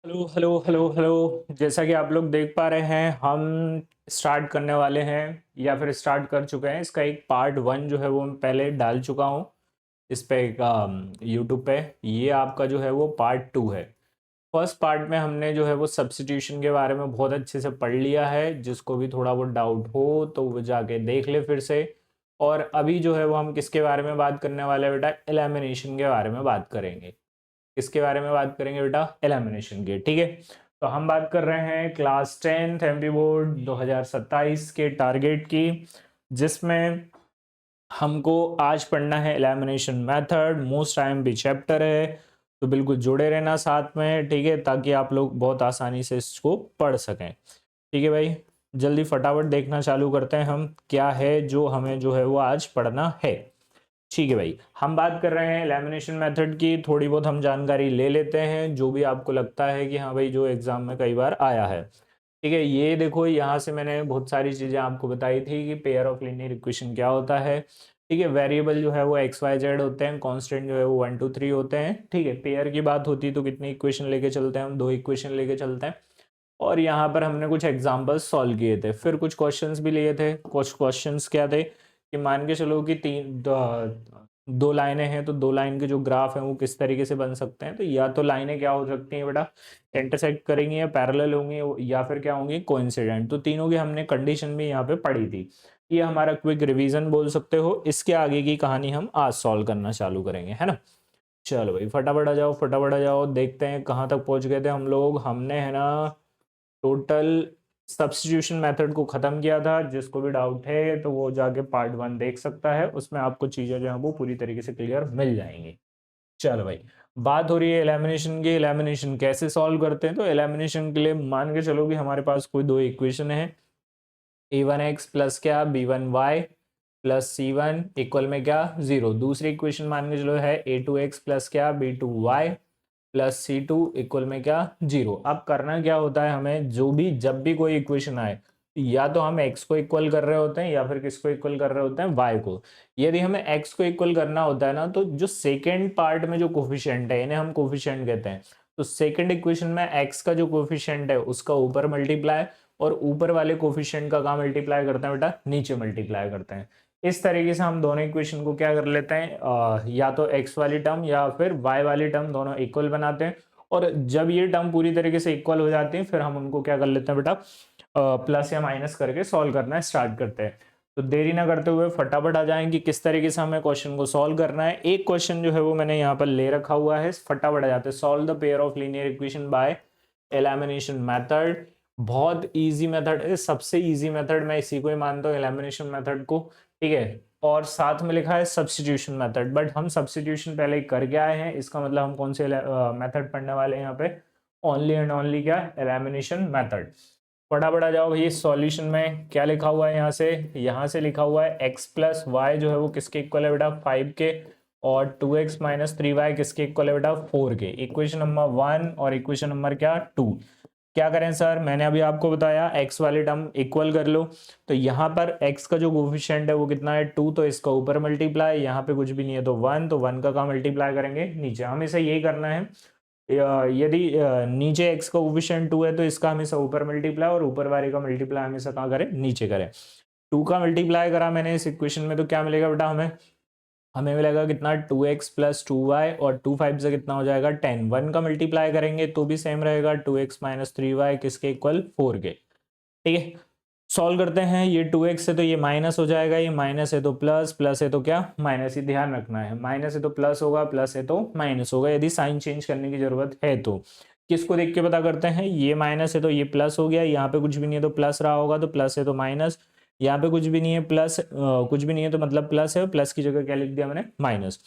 Hello hello hello hello. जैसा कि आप लोग देख पा रहे हैं, हम स्टार्ट करने वाले हैं या फिर स्टार्ट कर चुके हैं। इसका एक पार्ट वन जो है वो मैं पहले डाल चुका हूँ इस पे यूट्यूब पे। ये आपका जो है वो पार्ट टू है। फर्स्ट पार्ट में हमने जो है वो सब्स्टिट्यूशन के बारे में बहुत अच्छे से पढ़ लिया है। जिसको भी थोड़ा बहुत डाउट हो तो वो जाके देख ले फिर से। और अभी जो है वो हम किसके बारे में बात करने वाले हैं बेटा? एलिमिनेशन के बारे में बात करेंगे। किसके बारे में बात करेंगे बेटा? एलिमिनेशन के। ठीक है, तो हम बात कर रहे हैं क्लास 10th एमपी बोर्ड 2027 के टारगेट की, जिसमें हमको आज पढ़ना है एलिमिनेशन मेथड। मोस्ट टाइम भी चैप्टर है, तो बिल्कुल जुड़े रहना साथ में, ठीक है, ताकि आप लोग बहुत आसानी से इसको पढ़ सकें। ठीक है भाई, जल्दी फटाफट देखना चालू करते हैं हम क्या है जो हमें जो है वो आज पढ़ना है। ठीक है भाई, हम बात कर रहे हैं लैमिनेशन मेथड की। थोड़ी बहुत हम जानकारी ले लेते हैं जो भी आपको लगता है कि हाँ भाई जो एग्जाम में कई बार आया है। ठीक है, ये देखो यहाँ से मैंने बहुत सारी चीज़ें आपको बताई थी कि पेयर ऑफ लीनियर इक्वेशन क्या होता है। ठीक है, वेरिएबल जो है वो एक्स वाई जेड होते हैं, कांस्टेंट जो है वो 1 2 3 होते हैं। ठीक है, पेयर की बात होती है तो कितनी इक्वेशन लेके चलते हैं? हम दो इक्वेशन लेके चलते हैं। और यहाँ पर हमने कुछ एग्जाम्पल्स सॉल्व किए थे, फिर कुछ क्वेश्चंस भी लिए थे। कुछ क्वेश्चंस क्या थे कि मान के चलो कि दो लाइनें हैं, तो दो लाइन के जो ग्राफ हैं वो किस तरीके से बन सकते हैं। तो या तो लाइनें क्या हो सकती हैं बेटा? इंटरसेक्ट करेंगी या पैरेलल होंगी या फिर क्या होंगी? कोइंसिडेंट। तो तीनों की हमने कंडीशन भी यहाँ पे पढ़ी थी। ये हमारा क्विक रिवीजन बोल सकते हो। इसके आगे की कहानी हम आज सॉल्व करना चालू करेंगे, है ना। चलो भाई फटाफट आ जाओ, फटाफट आ जाओ, देखते हैं कहाँ तक पहुंच गए थे हम लोग। हमने है ना टोटल सब्स्टिट्यूशन मेथड को ख़त्म किया था। जिसको भी डाउट है तो वो जाके पार्ट वन देख सकता है, उसमें आपको चीज़ें जो है वो पूरी तरीके से क्लियर मिल जाएंगी। चलो भाई, बात हो रही है एलिमिनेशन की। एलिमिनेशन कैसे सॉल्व करते हैं? तो एलिमिनेशन के लिए मान के चलो कि हमारे पास कोई दो इक्वेशन है। a1x प्लस क्या b1y प्लस c1 इक्वल में क्या? जीरो। दूसरी इक्वेशन मान के चलो है a2x प्लस क्या b2y प्लस सी टू इक्वल में क्या? जीरो। अब करना क्या होता है हमें, जो भी जब भी कोई इक्वेशन आए, या तो हम x को इक्वल कर रहे होते हैं या फिर किसको इक्वल कर रहे होते हैं? y को। यदि हमें x को इक्वल करना होता है ना, तो जो सेकेंड पार्ट में जो कोफिशिएंट है इन्हें हम कोफिशिएंट कहते हैं। तो सेकेंड इक्वेशन में x का जो कोफिशिएंट है उसका ऊपर मल्टीप्लाई, और ऊपर वाले कोफिशिएंट का कहाँ मल्टीप्लाई करते हैं बेटा? नीचे मल्टीप्लाई करते हैं। इस तरीके से हम दोनों इक्वेशन को क्या कर लेते हैं, या तो x वाली टर्म या फिर y वाली टर्म दोनों इक्वल बनाते हैं। और जब ये टर्म पूरी तरीके से इक्वल हो जाती है फिर हम उनको क्या कर लेते हैं बेटा? प्लस या माइनस करके सॉल्व करना स्टार्ट करते हैं। तो देरी ना करते हुए फटाफट आ जाएंगे किस तरीके से हमें क्वेश्चन को सॉल्व करना है। एक क्वेश्चन जो है वो मैंने यहाँ पर ले रखा हुआ है, फटाफट आ जाते हैं। Solve the pair of linear equation by elimination method. बहुत इजी मेथड है, सबसे इजी मेथड मैं इसी को ही मानता हूँ, एलिमिनेशन मेथड को। ठीक है, और साथ में लिखा है सब्स्टिट्यूशन मेथड, बट हम सब्स्टिट्यूशन पहले ही करके आए हैं। इसका मतलब हम कौन से मेथड पढ़ने वाले हैं यहाँ पे? ओनली एंड ओनली क्या? Elimination method. फटाफट आ जाओ भाई। सॉल्यूशन में क्या लिखा हुआ है? यहाँ से लिखा हुआ है x प्लस वाई जो है वो किसके इक्वल है बेटा? 5 के। और 2x माइनस 3y किसके इक्वल है बेटा? 4 के। इक्वेशन नंबर 1 और इक्वेशन नंबर क्या? 2। क्या करें सर? मैंने अभी आपको बताया x वाली टर्म इक्वल कर लो। तो यहाँ पर x का जो कोफिशिएंट है वो कितना है? 2। तो इसका ऊपर मल्टीप्लाई, यहाँ पे कुछ भी नहीं है तो 1, तो 1 का कहाँ मल्टीप्लाई करेंगे? नीचे। हमेशा यही करना है। यदि नीचे x का कोफिशिएंट 2 है तो इसका हमेशा ऊपर मल्टीप्लाई, और ऊपर वाले का मल्टीप्लाई हमेशा कहाँ करें? नीचे करें। 2 का मल्टीप्लाई करा मैंने इस इक्वेशन में, तो क्या मिलेगा बेटा हमें? हमें मिलेगा कितना? 2x प्लस 2y, और 2 5 से कितना हो जाएगा? 10। 1 का मल्टीप्लाई करेंगे तो भी सेम रहेगा, 2x माइनस 3y किसके इक्वल? 4 के। ठीक है, सॉल्व करते हैं। ये 2x है तो ये माइनस हो जाएगा, ये माइनस है तो प्लस, प्लस है तो क्या? माइनस। ही ध्यान रखना है, माइनस है तो प्लस होगा, प्लस है तो माइनस होगा, यदि साइन चेंज करने की जरूरत है तो। किसको देख के पता करते हैं? ये माइनस है तो ये प्लस हो गया, यहाँ पे कुछ भी नहीं है तो प्लस रहा होगा, तो प्लस है तो माइनस। यहाँ पे कुछ भी नहीं है, प्लस कुछ भी नहीं है तो मतलब प्लस है, प्लस की जगह क्या लिख दिया मैंने? माइनस।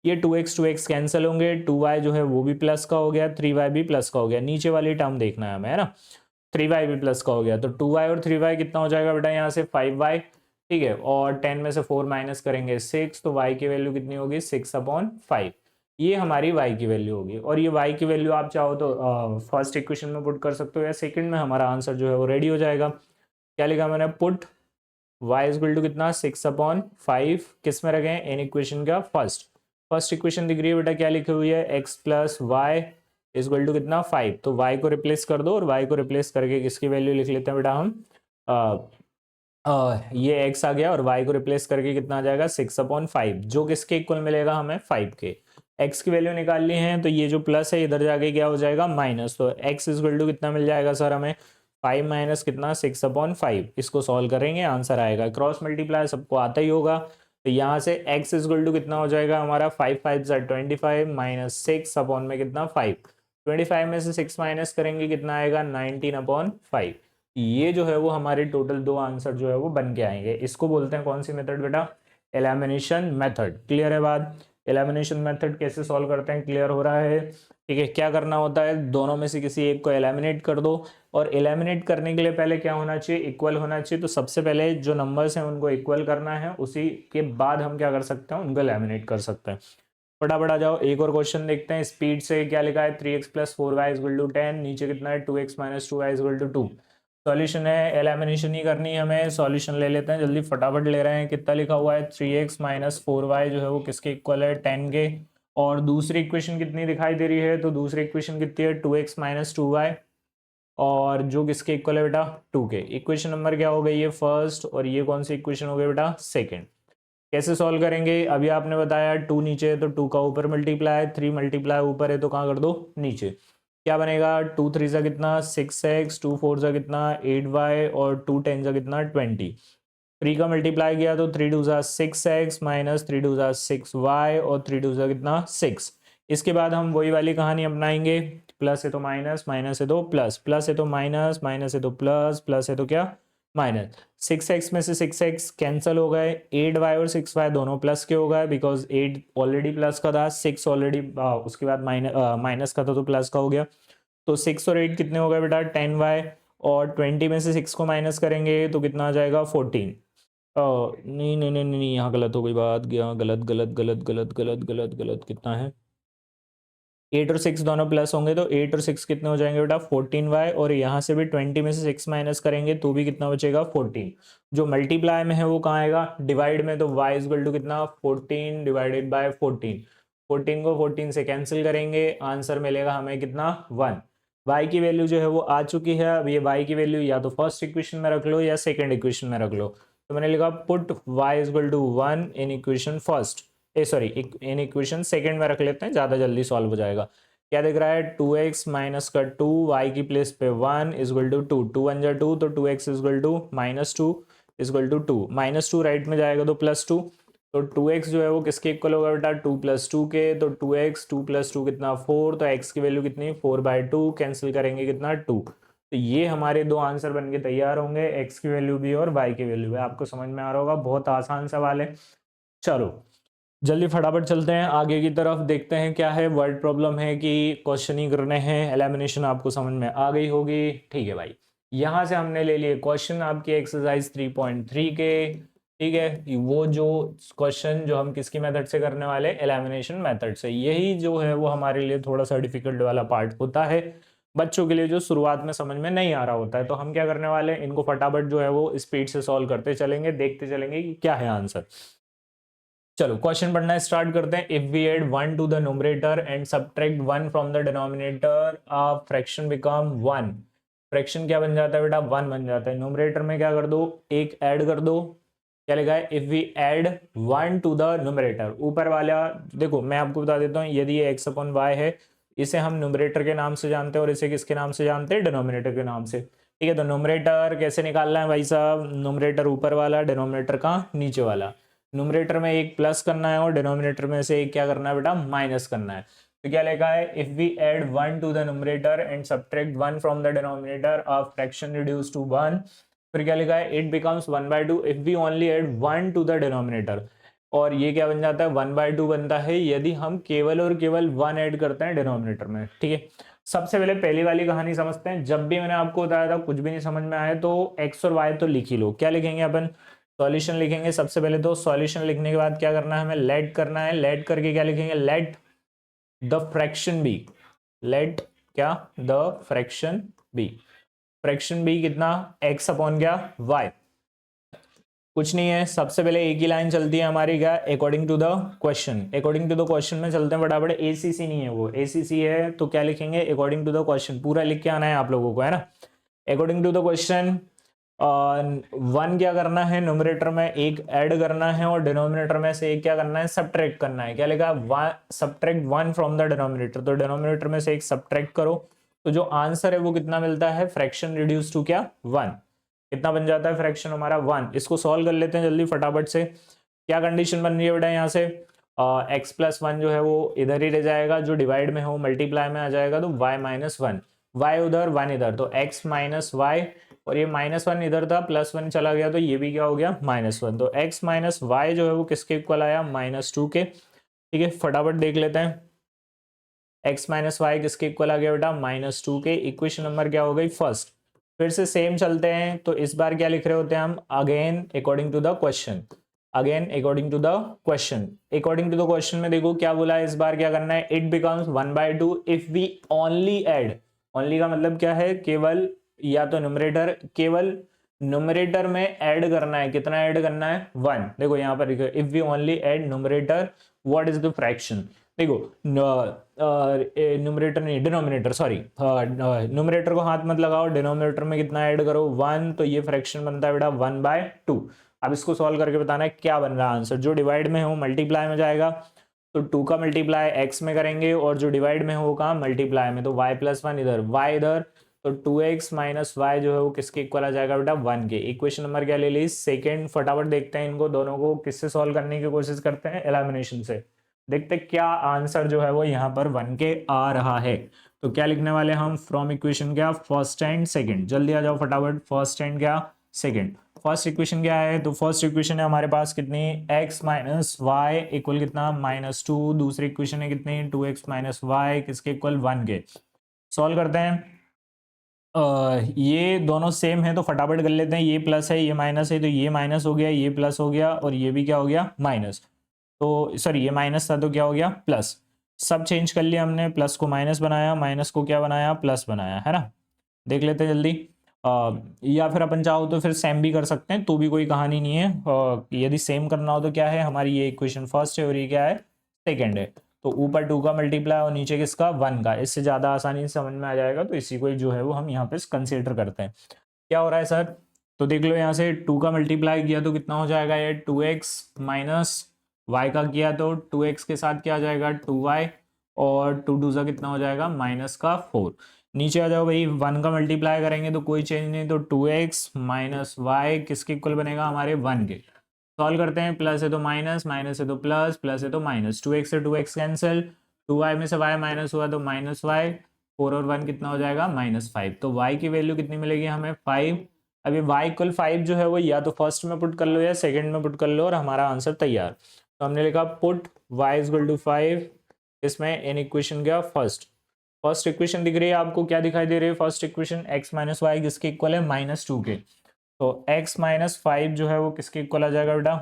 ये 2x कैंसिल होंगे, 2y जो है वो भी प्लस का हो गया, 3y भी प्लस का हो गया। नीचे वाली टर्म देखना है हमें, है ना। 3y भी प्लस का हो गया, तो 2y और 3y कितना हो जाएगा बेटा? यहाँ से 5y। ठीक है, और 10 में से 4 माइनस करेंगे 6, तो y की वैल्यू कितनी होगी? 6/5। ये हमारी y की वैल्यू होगी। और ये y की वैल्यू आप चाहो तो फर्स्ट इक्वेशन में पुट कर सकते हो, या सेकंड में हमारा आंसर जो है वो रेडी हो जाएगा। क्या लिखा मैंने? Put y is equal to कितना? 6/5 किस में रखें? इन इक्वेशन का फर्स्ट। फर्स्ट इक्वेशन दिख रही है बेटा, क्या लिखी हुई है? x plus y is equal to कितना 5। तो y को रिप्लेस कर दो और y को रिप्लेस करके किसकी वैल्यू लिख लेते हैं बेटा हम ये x आ गया और y को रिप्लेस करके कितना आ जाएगा 6/5 जो किसके इक्वल मिलेगा हमें 5 के। x की वैल्यू निकाल ली है तो ये जो प्लस है इधर जाके क्या हो जाएगा माइनस। तो x इज इक्वल टू कितना मिल जाएगा सर हमें 5 माइनस कितना 6/5। इसको सॉल्व करेंगे आंसर आएगा। क्रॉस मल्टीप्लाई सबको आता ही होगा। तो यहाँ से x इज इक्वल टू कितना हो जाएगा हमारा 5 5 25 माइनस 6 अपॉन में कितना 5। 25 में से 6 माइनस करेंगे कितना आएगा 19/5। ये जो है वो हमारे टोटल दो आंसर जो है वो बन के आएंगे। इसको बोलते हैं कौन सी मेथड बेटा, एलिमिनेशन मेथड। क्लियर है बात। एलिमिनेशन मेथड कैसे सॉल्व करते हैं क्लियर हो रहा है। ठीक है, क्या करना होता है दोनों में से किसी एक को एलिमिनेट कर दो और एलिमिनेट करने के लिए पहले क्या होना चाहिए, इक्वल होना चाहिए। तो सबसे पहले जो नंबर्स हैं उनको इक्वल करना है, उसी के बाद हम क्या कर सकते हैं उनको एलिमिनेट कर सकते हैं। फटाफट आ जाओ एक और क्वेश्चन देखते हैं स्पीड से। क्या लिखा है 3x + 4y = 10, नीचे कितना है 2x - 2y = 2। सॉल्यूशन है, एलिमिनेशन ही करनी है हमें। सॉल्यूशन ले लेते हैं जल्दी फटाफट ले रहे हैं। कितना लिखा हुआ है 3x - 4y जो है वो किसके इक्वल है 10 के। और दूसरी इक्वेशन कितनी दिखाई दे रही है, तो दूसरी इक्वेशन कितनी है 2x - 2y और जो किसके इक्वल है बेटा 2 के। इक्वेशन नंबर क्या हो गई है फर्स्ट और ये कौन सी इक्वेशन हो गई बेटा सेकेंड। कैसे सॉल्व करेंगे, अभी आपने बताया 2 नीचे है तो 2 का ऊपर मल्टीप्लाई, 3 मल्टीप्लाई ऊपर है तो कहाँ कर दो नीचे। क्या बनेगा 2 3 सा कितना 6x, 2 4 सा कितना 8y और 2 10 सा कितना 20। 3 का मल्टीप्लाई किया तो 3 2 सा 6x माइनस 3 2 सा 6y और 3 2 सा कितना 6। इसके बाद हम वही वाली कहानी अपनाएंगे, प्लस है तो माइनस, माइनस है तो प्लस, प्लस है तो माइनस, माइनस है तो प्लस, प्लस है तो क्या माइनस। 6x में से 6x कैंसिल हो गए, 8y और 6y दोनों प्लस के हो गए बिकॉज 8 ऑलरेडी प्लस का था, 6 ऑलरेडी उसके बाद माइनस का था तो प्लस का हो गया। तो 6 और 8 कितने हो गए बेटा 10y और 20 में से 6 को माइनस करेंगे तो कितना आ जाएगा 14। नहीं नहीं नहीं नहीं यहाँ गलत हो गई बात, गया गलत गलत गलत गलत गलत गलत गलत। कितना है 8 और 6 दोनों प्लस होंगे तो 8 और 6 कितने हो जाएंगे बेटा 14y और यहाँ से भी 20 में से 6 माइनस करेंगे तो भी कितना बचेगा 14। जो मल्टीप्लाई में है वो कहाँ आएगा डिवाइड में, तो y इक्वल टू कितना 14 डिवाइडेड बाय 14। 14 को 14 से कैंसिल करेंगे, आंसर मिलेगा हमें कितना 1। y की वैल्यू जो है वो आ चुकी है। अब ये y की वैल्यू या तो फर्स्ट इक्वेशन में रख लो या सेकेंड इक्वेशन में रख लो। तो मैंने लिखा put y equal to 1 in equation first, sorry in equation second में रख लेते हैं, ज़्यादा जल्दी सॉल्व हो जाएगा। क्या दिख रहा है 2x माइनस का 2 y की प्लेस पे 1 इक्वल टू 2, 2 1 जा 2 तो 2x equal to -2 equal to 2, -2 right में जाएगा तो +2। तो 2x जो है वो किसके इक्वल होगा बेटा 2 + 2 के। तो 2x 2 + 2 कितना 4, तो x की वैल्यू कितनी 4/2 कैंसिल करेंगे कितना 2। तो ये हमारे दो आंसर बन के तैयार होंगे, x की वैल्यू भी और y की वैल्यू भी। आपको समझ में आ रहा होगा, बहुत आसान सवाल है। चलो जल्दी फटाफट चलते हैं आगे की तरफ, देखते हैं क्या है। वर्ड प्रॉब्लम है कि क्वेश्चन ही करने हैं, एलिमिनेशन आपको समझ में आ गई होगी। ठीक है भाई, यहाँ से हमने ले लिए क्वेश्चन आपकी एक्सरसाइज 3.3 के। ठीक है, वो जो क्वेश्चन जो हम किसकी मेथड से करने वाले एलिमिनेशन मेथड से, यही जो है वो हमारे लिए थोड़ा सा डिफिकल्ट वाला पार्ट होता है बच्चों के लिए, जो शुरुआत में समझ में नहीं आ रहा होता है। तो हम क्या करने वाले हैं, इनको फटाफट जो है वो स्पीड से सॉल्व करते चलेंगे, देखते चलेंगे कि क्या है आंसर। चलो क्वेश्चन पढ़ना स्टार्ट करते हैं। If we add 1 to the numerator and subtract 1 from the denominator a fraction become 1। फ्रैक्शन क्या बन जाता है बेटा 1 बन जाता है। न्यूमरेटर में क्या कर दो एक ऐड कर दो। क्या लिखा है if we add 1 to the numerator, ऊपर वाला देखो मैं आपको बता देता हूँ, यदि ये x/y है इसे हम न्यूमरेटर के नाम से जानते हैं और इसे किसके नाम से जानते हैं डिनोमिनेटर के नाम से। ठीक है, तो न्यूमरेटर कैसे निकालना है भाई साहब, न्यूमरेटर ऊपर वाला डिनोमिनेटर का नीचे वाला। न्यूमरेटर में एक प्लस करना है और डिनोमिनेटर में से एक क्या करना है बेटा माइनस करना है। तो क्या लिखा है if we add 1 to the numerator and subtract 1 from the denominator of fraction reduce to 1, फिर क्या लिखा है it becomes 1/2 if we only add 1 to the denominator. और ये क्या बन जाता है 1/2 बनता है यदि हम केवल और केवल 1 ऐड करते हैं डिनोमिनेटर में। ठीक है, सबसे पहले पहली वाली कहानी समझते हैं। जब भी मैंने आपको बताया था कुछ भी नहीं समझ में आया तो x और y तो लिख ही लो। क्या लिखेंगे अपन सॉल्यूशन लिखेंगे सबसे पहले। तो सॉल्यूशन लिखने के बाद क्या करना है हमें लेट करना है। लेट करके क्या लिखेंगे let the fraction b, let क्या the fraction b, fraction b कितना x अपॉन क्या y। कुछ नहीं है, सबसे पहले एक ही लाइन चलती है हमारी, क्या, according to the question. According to the question में चलते हैं फटाफट। एसीसी नहीं है वो, एसीसी है तो क्या लिखेंगे, अकॉर्डिंग टू द क्वेश्चन, पूरा लिख के आना है आप लोगों को, है ना। According to the question one क्या करना है, न्यूमरेटर में एक ऐड करना है और डिनोमिनेटर में से एक क्या करना है, सब्ट्रैक्ट करना है। क्या लिखा, subtract one from the denominator, तो डिनोमिनेटर में से एक सब्ट्रैक्ट करो, तो जो आंसर है वो कितना मिलता है, फ्रैक्शन रिड्यूस टू क्या, वन। कितना बन जाता है फ्रैक्शन हमारा, वन। इसको सॉल्व कर लेते हैं जल्दी फटाफट से। क्या कंडीशन बन रही है बेटा यहाँ से, एक्स प्लस वन जो है वो इधर ही रह जाएगा, जो डिवाइड में है वो मल्टीप्लाई में आ जाएगा, तो वाई माइनस वन, वाई उधर वन इधर, तो एक्स माइनस वाई, और ये माइनस वन इधर था, प्लस वन चला गया, तो ये भी क्या हो गया, माइनस वन। तो एक्स माइनस वाई जो है वो किसके इक्वल आया, माइनस टू के। ठीक है, फटाफट देख लेते हैं, एक्स माइनस वाई किसके इक्वल आ गया बेटा, माइनस टू के। इक्वेशन नंबर क्या हो गई, फर्स्ट। फिर से सेम चलते हैं, तो इस बार क्या लिख रहे होते हैं हम, again according to the question, again according to the question. According to the question में देखो क्या बोला है, इस बार क्या करना है, it becomes one by two if we only add. Only का मतलब क्या है, केवल, या तो न्यूमरेटर, केवल न्यूमरेटर में ऐड करना है, कितना ऐड करना है, वन। देखो यहाँ पर if we only add numerator what is the fraction. देखो न्यूमरेटर नहीं, डिनोमिनेटर, सॉरी, न्यूमरेटर को हाथ मत लगाओ, डिनोमिनेटर में कितना ऐड करो, वन, तो ये फ्रैक्शन बनता है बेटा वन बाय टू। अब इसको सॉल्व करके बताना है क्या बन रहा है आंसर। जो डिवाइड में है वो मल्टीप्लाई में जाएगा, तो टू का मल्टीप्लाई एक्स में करेंगे, और जो डिवाइड में है वो कहाँ, मल्टीप्लाई में, तो वाई प्लस वन इधर, वाई इधर, तो टू एक्स माइनस वाई जो है वो किसके इक्वल आ जाएगा बेटा, वन के। इक्वेशन नंबर क्या ले ली, सेकेंड। फटाफट देखते हैं इनको दोनों को किससे सॉल्व करने की कोशिश करते हैं, एलिमिनेशन से। देखते क्या आंसर जो है वो यहाँ पर वन के आ रहा है। तो क्या लिखने वाले हम, फ्रॉम इक्वेशन क्या, फर्स्ट एंड सेकंड। जल्दी आ जाओ फटाफट, फर्स्ट एंड क्या, सेकंड। फर्स्ट इक्वेशन क्या है, तो फर्स्ट इक्वेशन है हमारे पास कितनी, x माइनस वाई इक्वल कितना, माइनस टू। दूसरी इक्वेशन है कितनी, टू एक्स माइनस वाई किसके इक्वल, वन के। सॉल्व करते हैं। ये दोनों सेम है तो फटाफट कर लेते हैं, ये प्लस है ये माइनस है, तो ये माइनस हो गया, ये प्लस हो गया, और ये भी क्या हो गया, माइनस। तो सॉरी ये माइनस था तो क्या हो गया, प्लस। सब चेंज कर लिया हमने, प्लस को माइनस बनाया, माइनस को क्या बनाया, प्लस बनाया, है ना। देख लेते हैं जल्दी। या फिर अपन चाहो तो फिर सेम भी कर सकते हैं, तो भी कोई कहानी नहीं है। यदि सेम करना हो तो क्या है, हमारी ये इक्वेशन फर्स्ट है और ये क्या है, सेकेंड है। तो ऊपर टू का मल्टीप्लाई और नीचे किसका, वन का। इससे ज़्यादा आसानी से समझ में आ जाएगा, तो इसी को जो है वो हम यहाँ पे कंसिडर करते हैं। क्या हो रहा है सर, तो देख लो यहाँ से टू का मल्टीप्लाई किया तो कितना हो जाएगा, ये टू एक्स माइनस वाई का किया तो टू एक्स के साथ क्या आ जाएगा, टू वाई, और टू टू सा कितना हो जाएगा, माइनस का फोर। नीचे आ जाओ भाई, वन का मल्टीप्लाई करेंगे तो कोई चेंज नहीं, तो टू एक्स माइनस वाई किसके इक्वल बनेगा, हमारे वन के। सॉल्व करते हैं, प्लस है तो माइनस, माइनस है तो प्लस, प्लस है तो माइनस, टू एक्स से two x cancel, two y में से वाई माइनस हुआ तो माइनस वाई, फोर और वन कितना हो जाएगा, माइनस फाइव। तो वाई की वैल्यू कितनी मिलेगी हमें, फाइव। अभी वाई इक्वल फाइव जो है वो या तो फर्स्ट में पुट कर लो या सेकंड में पुट कर लो, और हमारा आंसर तैयार। तो हमने लिखा put y is equal to five, इसमें इन इक्वेशन क्या, फर्स्ट। फर्स्ट इक्वेशन दिख रही है आपको, क्या दिखाई दे रही है first equation, x minus y किसके इक्वल है, माइनस टू के। तो x माइनस फाइव जो है वो किसके इक्वल आ जाएगा बेटा,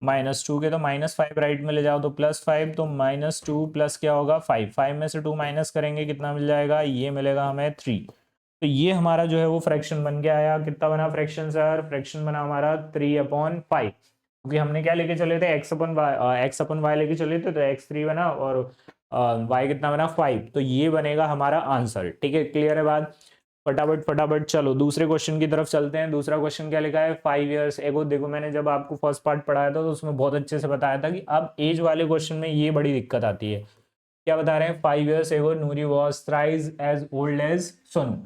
माइनस टू के। तो माइनस फाइव राइट में ले जाओ तो प्लस फाइव, तो माइनस टू प्लस क्या होगा, फाइव। फाइव में से टू माइनस करेंगे कितना मिल जाएगा, ये मिलेगा हमें थ्री। तो ये हमारा जो है वो फ्रैक्शन बन के आया। कितना बना फ्रैक्शन सर, फ्रैक्शन बना हमारा थ्री अपॉन फाइव, क्योंकि हमने क्या लेके चले थे, एक्स अपन वाई लेके चले थे, तो एक्स थ्री बना और वाई कितना बना, फाइव। तो ये बनेगा हमारा आंसर। ठीक है, क्लियर है बात। फटाफट फटाफट चलो दूसरे क्वेश्चन की तरफ चलते हैं। दूसरा क्वेश्चन क्या लिखा है, 5 इयर्स एगो। देखो मैंने जब आपको फर्स्ट पार्ट पढ़ाया था तो उसमें बहुत अच्छे से बताया था कि अब एज वाले क्वेश्चन में ये बड़ी दिक्कत आती है। क्या बता रहे हैं, 5 years ago Noori was thrice as old as Sonu.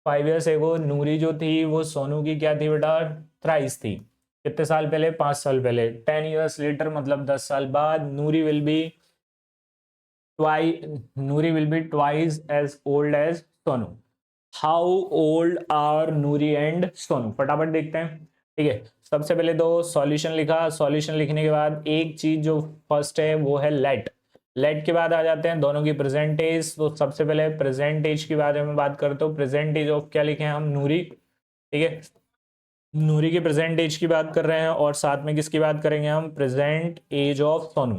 5 years ago Noori जो थी वो सोनू की क्या थी बेटा, थ्राइस थी। कितने साल पहले, 5 साल पहले। 10 इयर्स लेटर मतलब 10 साल बाद, Noori will be twice as old as Sonu. How old are Noori and Sonu, फटाफट देखते हैं। ठीक है, सबसे पहले तो सॉल्यूशन लिखा। सॉल्यूशन लिखने के बाद एक चीज जो फर्स्ट है वो है लेट। लेट के बाद आ जाते हैं दोनों की प्रेजेंटेज। तो सबसे पहले प्रेजेंटेज के बारे में बात करते हो। प्रेजेंटेज ऑफ क्या लिखे हैं हम, नूरी। ठीक है, नूरी के प्रेजेंट एज की बात कर रहे हैं, और साथ में किसकी बात करेंगे हम, प्रेजेंट एज ऑफ सोनू।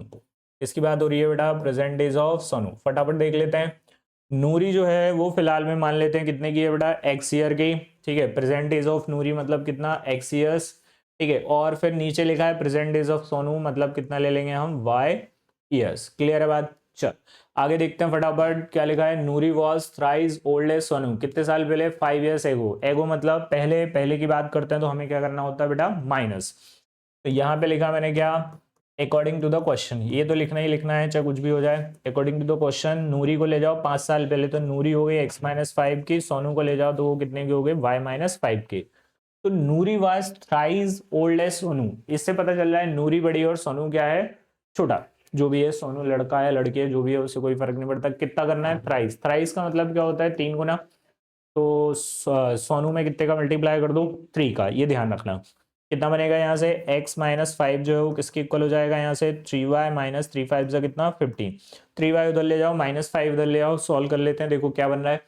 किसकी बात हो रही है बेटा, प्रेजेंट एज ऑफ सोनू। फटाफट देख लेते हैं। नूरी जो है वो फिलहाल में मान लेते हैं कितने की है बेटा, एक्स ईयर की। ठीक है, प्रेजेंट एज ऑफ नूरी मतलब कितना, एक्स ईयर्स। ठीक है, और फिर नीचे लिखा है प्रेजेंट डेज ऑफ सोनू, मतलब कितना ले लेंगे हम, वाई ईयर्स। क्लियर है बात? चल आगे देखते हैं फटाफट क्या लिखा है। Noori was thrice old as Sonu, कितने साल पहले, 5 years एगो। एगो मतलब पहले, पहले की बात करते हैं तो हमें क्या करना होता है बेटा, माइनस। तो यहाँ पे लिखा मैंने क्या, अकॉर्डिंग टू द क्वेश्चन, ये तो लिखना ही लिखना है चाहे कुछ भी हो जाए। अकॉर्डिंग टू द क्वेश्चन नूरी को ले जाओ 5 साल पहले, तो नूरी हो गई x-5 की, सोनू को ले जाओ तो वो कितने की हो गई, y-5 की। तो Noori was thrice old as Sonu, इससे पता चल रहा है नूरी बड़ी और सोनू क्या है, छोटा। जो भी है, सोनू लड़का है लड़की है जो भी है उससे कोई फर्क नहीं पड़ता। कितना करना है, थ्राइस। थ्राइस का मतलब क्या होता है, 3 गुना। तो सोनू में कितने का मल्टीप्लाई कर दो, 3 का, ये ध्यान रखना। कितना बनेगा यहाँ से, x-5 जो है वो किसके इक्वल हो जाएगा, यहाँ से 3y माइनस 3 5 का कितना, 15। 3y उधर ले जाओ, -5 इधर ले आओ, सॉल्व कर लेते हैं। देखो क्या बन रहा है,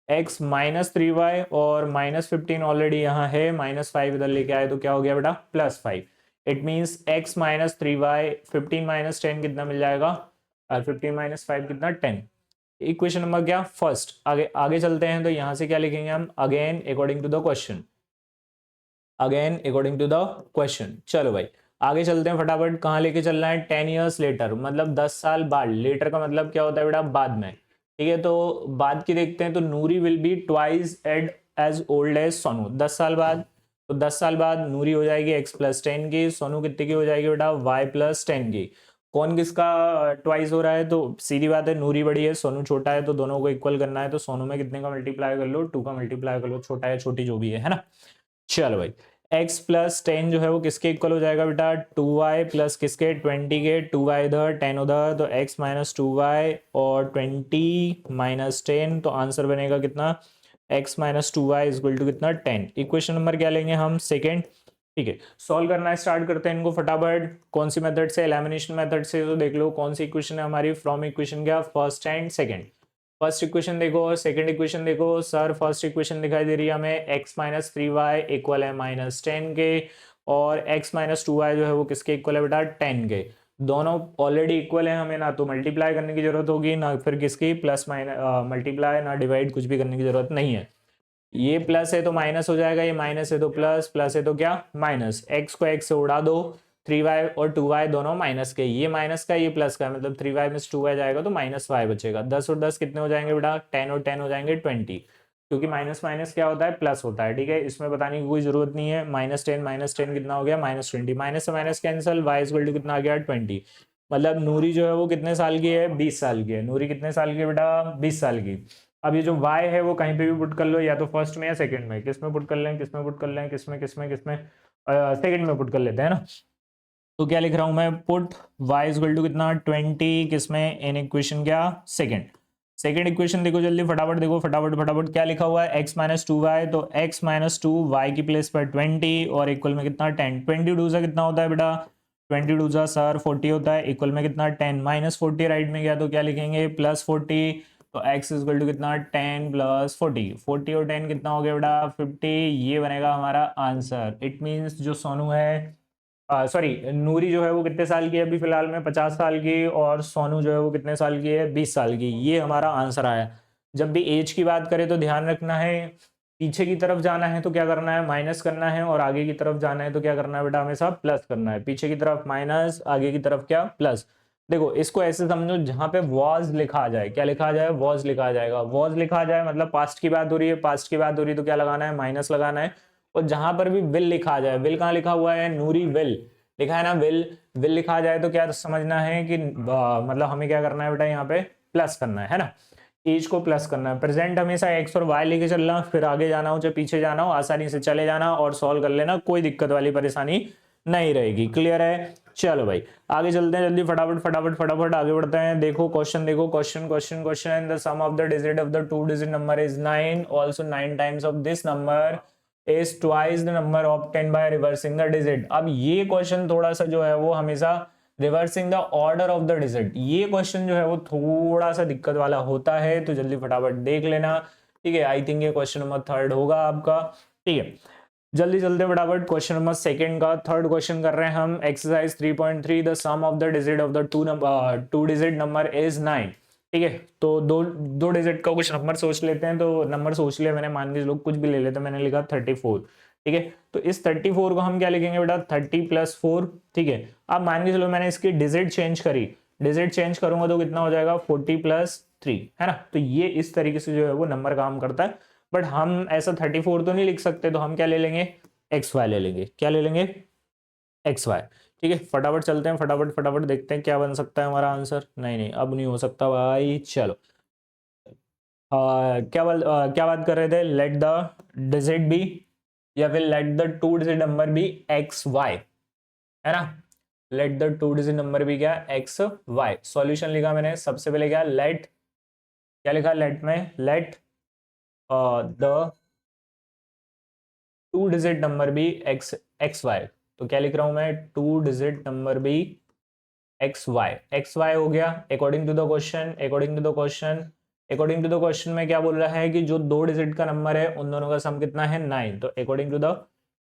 x-3y और -15 ऑलरेडी यहाँ है, -5 इधर लेके आए तो क्या हो गया बेटा, +5। इट मीन्स x-3y, 15 - 10 कितना मिल जाएगा, 15 - 5 कितना, 10। इक्वेशन नंबर क्या, फर्स्ट। आगे आगे चलते हैं, तो यहां से क्या लिखेंगे हम, again according to the question, again according to the question. चलो भाई आगे चलते हैं फटाफट। कहाँ लेके चलना है, 10 years लेटर, मतलब 10 साल बाद। लेटर का मतलब क्या होता है बेटा, बाद में। ठीक है, तो बाद की देखते हैं, तो Noori will be twice as old as Sonu, 10 साल बाद। तो 10 साल बाद नूरी हो जाएगी x+10 की, सोनू कितने की हो जाएगी बेटा, y+10 की। कौन किसका ट्वाइस हो रहा है, तो सीधी बात है, नूरी बड़ी है सोनू छोटा है, तो दोनों को इक्वल करना है। तो सोनू में कितने का मल्टीप्लाई कर लो, 2 का मल्टीप्लाई कर लो, छोटा है छोटी जो भी है ना। चलो भाई x+10 जो है वो किसके इक्वल हो जाएगा बेटा, 2y प्लस किसके, 20 के, 2y इधर 10 उधर, तो x-2y और 20 - 10, तो आंसर बनेगा कितना, x-2y इक्वल टू कितना, 10। इक्वेशन नंबर क्या लेंगे हम, सेकेंड। ठीक है, सॉल्व करना स्टार्ट करते हैं इनको फटाफट। कौन सी मेथड से, एलिमिनेशन मेथड से। तो देख लो कौन सी इक्वेशन है हमारी, फ्रॉम इक्वेशन क्या, first and second. First equation देखो और सेकंड इक्वेशन देखो सर। फर्स्ट इक्वेशन दिखाई दे रही है हमें, x-3y इक्वल है -10 के, और x-2y जो है वो किसके इक्वल है बेटा, 10 के। दोनों ऑलरेडी इक्वल है, हमें ना तो मल्टीप्लाई करने की जरूरत होगी, ना फिर किसकी प्लस माइनस मल्टीप्लाई, ना डिवाइड, कुछ भी करने की जरूरत नहीं है। ये प्लस है तो माइनस हो जाएगा, ये माइनस है तो प्लस, प्लस है तो क्या, माइनस। x को x से उड़ा दो, 3y और 2y दोनों माइनस के, ये माइनस का ये प्लस का, मतलब 3y में 2y जाएगा तो -y बचेगा। 10 और 10 कितने हो जाएंगे बेटा, 10 और 10 हो जाएंगे 20, क्योंकि माइनस माइनस क्या होता है, प्लस होता है। ठीक है, इसमें बताने की कोई जरूरत नहीं है। -10 कितना हो गया, -20, माइनस से minus cancel, y equal to कितना आ गया, 20। मतलब नूरी जो है वो कितने साल की है, 20 साल की है। नूरी कितने साल की है बेटा, 20 साल की। अब ये जो y है वो कहीं पे भी पुट कर लो, या तो फर्स्ट में या सेकंड में, किस में पुट कर लें, किस में पुट कर लें, किस में सेकंड में पुट कर लेते हैं ना। तो क्या लिख रहा हूं मैं, पुट y इक्वल टू कितना, 20 किसमें, इन इक्वेशन क्या, सेकंड। सेकंड इक्वेशन देखो जल्दी फटाफट, देखो फटाफट फटाफट क्या लिखा हुआ है, x-2y, तो x-2 y की प्लेस पर 20 और इक्वल में कितना, 10। 20 2 कितना होता है बेटा, 20 2 सर 40 होता है, इक्वल में कितना, 10। -40 राइट में गया तो क्या लिखेंगे, +40। तो x इक्वल टू कितना, 10 + 40, 40 और 10 कितना हो गया बेटा, 50। ये बनेगा हमारा आंसर। इट मीन्स जो सोनू है, सॉरी नूरी जो है वो कितने साल की है अभी फिलहाल में, 50 साल की, और सोनू जो है वो कितने साल की है, 20 साल की। ये हमारा आंसर आया। जब भी एज की बात करें तो ध्यान रखना है, पीछे की तरफ जाना है तो क्या करना है, माइनस करना है, और आगे की तरफ जाना है तो क्या करना है बेटा, हमेशा प्लस करना है। पीछे की तरफ माइनस, आगे की तरफ क्या, प्लस। देखो इसको ऐसे समझो, जहां पे वॉज लिखा आ जाए, क्या लिखा आ जाए, वॉज लिखा आ जाएगा। वॉज लिखा आ जाए मतलब पास्ट की बात हो रही है, पास्ट की बात हो रही है तो क्या लगाना है, माइनस लगाना है। और जहां पर भी विल लिखा आ जाए, विल कहाँ लिखा हुआ है, नूरी विल लिखा है ना, विल विल लिखा आ जाए तो क्या समझना है कि मतलब हमें क्या करना है बेटा, यहाँ पे प्लस करना है ना, एज को प्लस करना है। प्रेजेंट हमेशा एक्स और वाई लेके चलना, फिर आगे जाना हो चाहे पीछे जाना हो, आसानी से चले जाना और सॉल्व कर लेना, कोई दिक्कत वाली परेशानी नहीं रहेगी। क्लियर है, चलो भाई आगे चलते हैं जल्दी, फटाफट फटाफट फटाफट आगे बढ़ते हैं। देखो क्वेश्चन, देखो question question question, the sum of the digit of the 2 digit number is 9, also 9 times of this number is twice the number obtained by reversing the digit। अब ये क्वेश्चन थोड़ा सा जो है वो हमेशा reversing the order of the digit, ये question जो है वो थोड़ा सा दिक्कत वाला होता है, तो जल्दी फटाफट देख लेना। ठीक है, आई थिंक ये क्वेश्चन नंबर 3 होगा आपका। ठीक है, जल्दी चलते फटाफट क्वेश्चन नंबर सेकंड का, थर्ड क्वेश्चन कर रहे हैं हम। Exercise 3.3, the sum of the digit of the 2 digit number is 9। ठीक है, तो दो डिजिट का कुछ नंबर सोच लेते हैं। तो नंबर सोच लिया मैंने, मान लीजिए लोग कुछ भी ले लेते, मैंने लिखा 34। ठीक है। तो इस 34 को हम क्या लिखेंगे बेटा, 30 + 4, ठीक है। अब मान के चलो मैंने इसकी डिजिट चेंज करी, डिजिट चेंज करूंगा तो कितना हो जाएगा, 40 + 3, है ना। तो ये इस तरीके से जो है वो नंबर काम करता है। बट हम ऐसा 34 तो नहीं लिख सकते, तो हम क्या ले लेंगे, XY ले लेंगे। क्या ले लेंगे, XY। ठीक है, फटाफट चलते हैं, फटाफट फटाफट देखते हैं क्या बन सकता है हमारा आंसर। नहीं नहीं, अब नहीं हो सकता भाई, चलो। क्या बात कर रहे थे, लेट द डिजिट बी, या फिर let the two digit number be XY, है ना। Let the two digit number be क्या, XY। सॉल्यूशन लिखा मैंने, सबसे पहले क्या, लेट, क्या लिखा लेट में, let the two digit number be XY। तो क्या लिख रहा हूं मैं, two digit number be XY हो गया according to the question. According to the question में क्या बोल रहा है कि जो दो डिजिट का नंबर है उन दोनों का सम कितना है, 9। तो अकॉर्डिंग टू द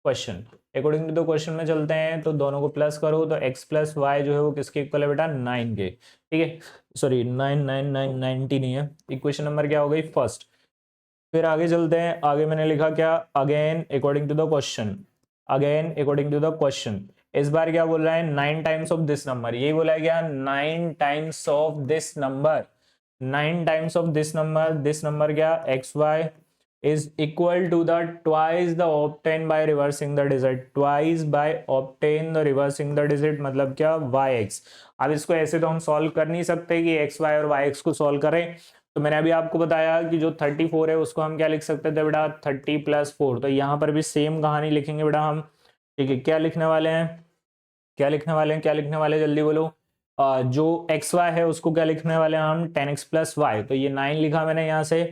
क्वेश्चन में चलते हैं, तो दोनों को प्लस करो तो x + y जो है वो किसके इक्वल है बेटा, 9 के। ठीक है, सॉरी 9 9 9 90 नहीं है। इक्वेशन नंबर क्या हो गई, फर्स्ट। फिर आगे चलते हैं, आगे मैंने लिखा क्या, again according to the question, इस बार क्या बोल रहा है, 9 टाइम्स ऑफ दिस नंबर, यही बोला है क्या, 9 times of this number, 9 times of this number क्या, XY is equal to the twice the obtain by reversing the digit, twice by obtain the reversing the digit, मतलब क्या, YX। अब इसको ऐसे तो हम सॉल्व कर नहीं सकते कि XY और YX को सॉल्व करें। तो मैंने अभी आपको बताया कि जो 34 है उसको हम क्या लिख सकते थे बेटा, 30 + 4। तो यहाँ पर भी सेम कहानी लिखेंगे बेटा हम। ठीक है, क्या लिखने वाले हैं, जल्दी बोलो। जो XY है उसको क्या लिखने वाले हैं हम, 10x + y। तो ये 9 लिखा मैंने यहाँ से।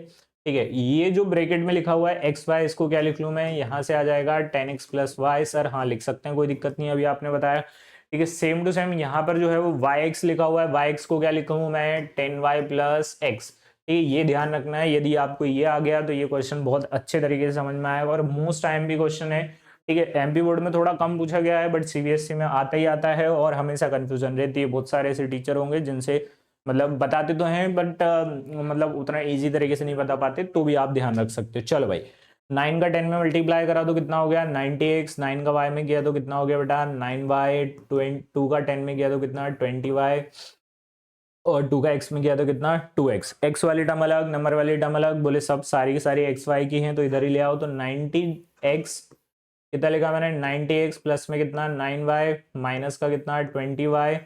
ठीक है, ये जो ब्रैकेट में लिखा हुआ है XY, इसको क्या लिख लूँ मैं, यहाँ से आ जाएगा 10x + y। सर हाँ लिख सकते हैं, कोई दिक्कत नहीं है, अभी आपने बताया। ठीक है, सेम टू सेम यहाँ पर जो है वो YX लिखा हुआ है, YX को क्या लिखूँ मैं, 10y + x। ठीक है, ये ध्यान रखना है, यदि आपको ये आ गया तो ये क्वेश्चन बहुत अच्छे तरीके से समझ में आएगा और मोस्ट टाइम भी क्वेश्चन है। ठीक है, एमपी बोर्ड में थोड़ा कम पूछा गया है, बट सीबीएसई में आता ही आता है और हमेशा कंफ्यूजन रहती है। बहुत सारे ऐसे टीचर होंगे जिनसे मतलब बताते तो हैं, बट मतलब उतना इजी तरीके से नहीं बता पाते, तो भी आप ध्यान रख सकते हो। चलो भाई, 9 का 10 में मल्टीप्लाई करा तो कितना हो गया, 90x। 9 का y में किया तो कितना हो गया बेटा, 9y। 2 का 10 में किया तो कितना, 20y। और 2 का x में किया तो कितना, 2x। x वाली टर्म अलग, नंबर वाली टर्म अलग, बोले सब सारी की सारी XY की हैं तो इधर ही ले आओ। तो 90x कितना लिखा मैंने, 90x प्लस में कितना, 9y, माइनस का कितना, 20y।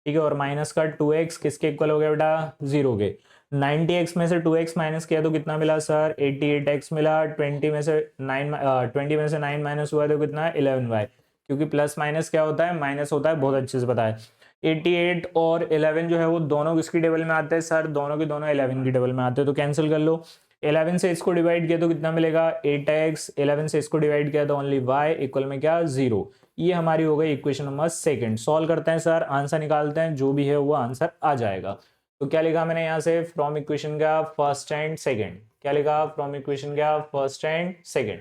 ठीक है, और माइनस का 2x किसके इक्वल हो गया बेटा, 0 के। 90x में से 2x माइनस किया तो कितना मिला सर, 88x मिला। 20 में से 9 माइनस हुआ तो कितना, 11y। क्योंकि प्लस माइनस क्या होता है, माइनस होता है, बहुत अच्छे से पता है। 88 और 11 जो है वो दोनों किसकी टेबल में आते हैं सर, दोनों के दोनों 11 की टेबल में आते हैं, तो कैंसिल कर लो। 11 से इसको डिवाइड किया तो कितना मिलेगा, 8x। 11 से इसको डिवाइड किया तो ओनली y इक्वल में क्या, 0। ये हमारी हो गई इक्वेशन नंबर सेकंड। सॉल्व करते हैं सर, आंसर निकालते हैं, जो भी है वो आंसर आ जाएगा। तो क्या लिखा मैंने यहाँ से, फ्रॉम इक्वेशन का फर्स्ट एंड सेकंड। क्या लिखा, फ्रॉम इक्वेशन का first and second.